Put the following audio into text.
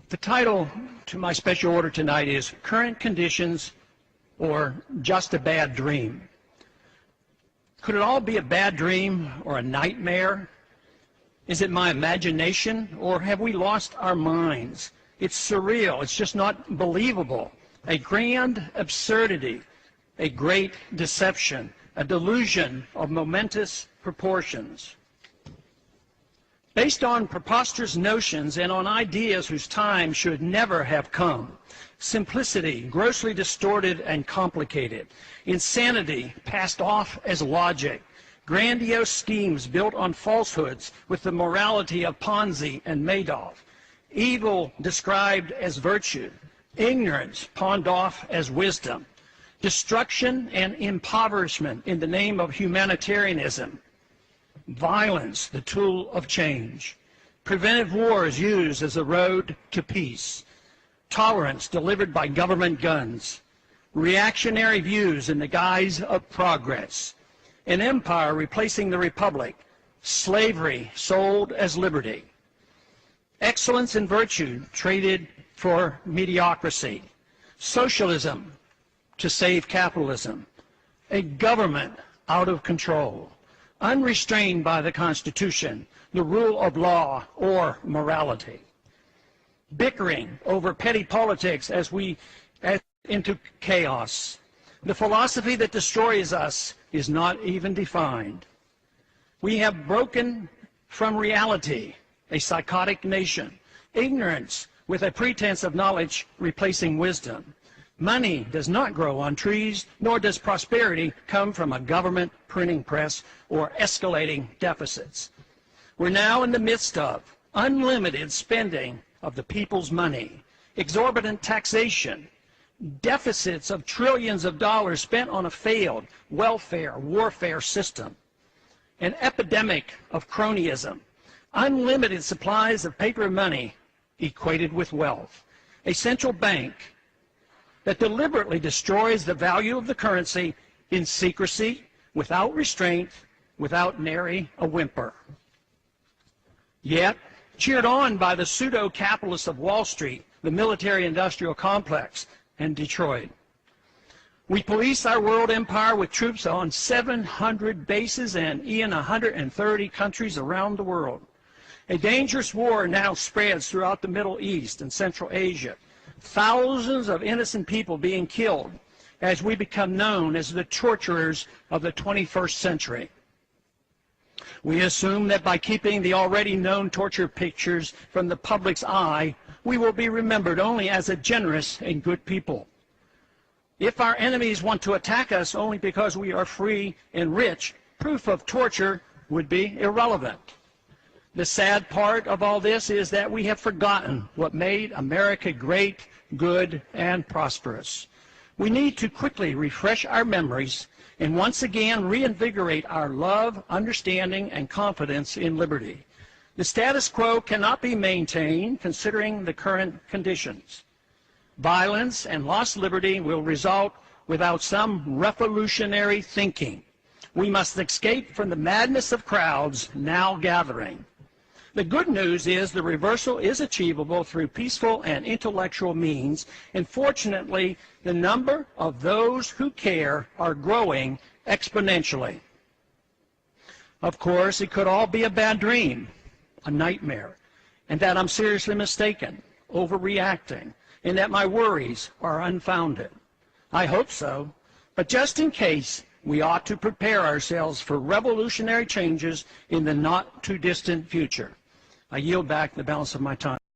The title to my special order tonight is Current Conditions or Just a Bad Dream. Could it all be a bad dream or a nightmare? Is it my imagination, or have we lost our minds? It's surreal. It's just not believable. A grand absurdity, a great deception, a delusion of momentous proportions. Based on preposterous notions and on ideas whose time should never have come. Simplicity, grossly distorted and complicated. Insanity, passed off as logic. Grandiose schemes built on falsehoods with the morality of Ponzi and Madoff. Evil described as virtue. Ignorance pawned off as wisdom. Destruction and impoverishment in the name of humanitarianism. Violence, the tool of change. Preventive wars used as a road to peace. Tolerance delivered by government guns. Reactionary views in the guise of progress. An empire replacing the republic. Slavery sold as liberty. Excellence and virtue traded for mediocrity. Socialism to save capitalism. A government out of control. Unrestrained by the Constitution, the rule of law, or morality. Bickering over petty politics as we head into chaos. The philosophy that destroys us is not even defined. We have broken from reality, a psychotic nation. Ignorance with a pretense of knowledge replacing wisdom. Money does not grow on trees, nor does prosperity come from a government printing press or escalating deficits. We're now in the midst of unlimited spending of the people's money, exorbitant taxation, deficits of trillions of dollars spent on a failed welfare warfare system, an epidemic of cronyism, unlimited supplies of paper money equated with wealth, a central bank that deliberately destroys the value of the currency in secrecy, without restraint, without nary a whimper. Yet, cheered on by the pseudo-capitalists of Wall Street, the military-industrial complex, and Detroit, we police our world empire with troops on 700 bases and in 130 countries around the world. A dangerous war now spreads throughout the Middle East and Central Asia. Thousands of innocent people being killed as we become known as the torturers of the 21st century. We assume that by keeping the already known torture pictures from the public's eye, we will be remembered only as a generous and good people. If our enemies want to attack us only because we are free and rich, proof of torture would be irrelevant. The sad part of all this is that we have forgotten what made America great, good, and prosperous. We need to quickly refresh our memories and once again reinvigorate our love, understanding, and confidence in liberty. The status quo cannot be maintained considering the current conditions. Violence and lost liberty will result without some revolutionary thinking. We must escape from the madness of crowds now gathering. The good news is the reversal is achievable through peaceful and intellectual means, and fortunately, the number of those who care are growing exponentially. Of course, it could all be a bad dream, a nightmare, and that I'm seriously mistaken, overreacting, and that my worries are unfounded. I hope so, but just in case, we ought to prepare ourselves for revolutionary changes in the not-too-distant future. I yield back the balance of my time.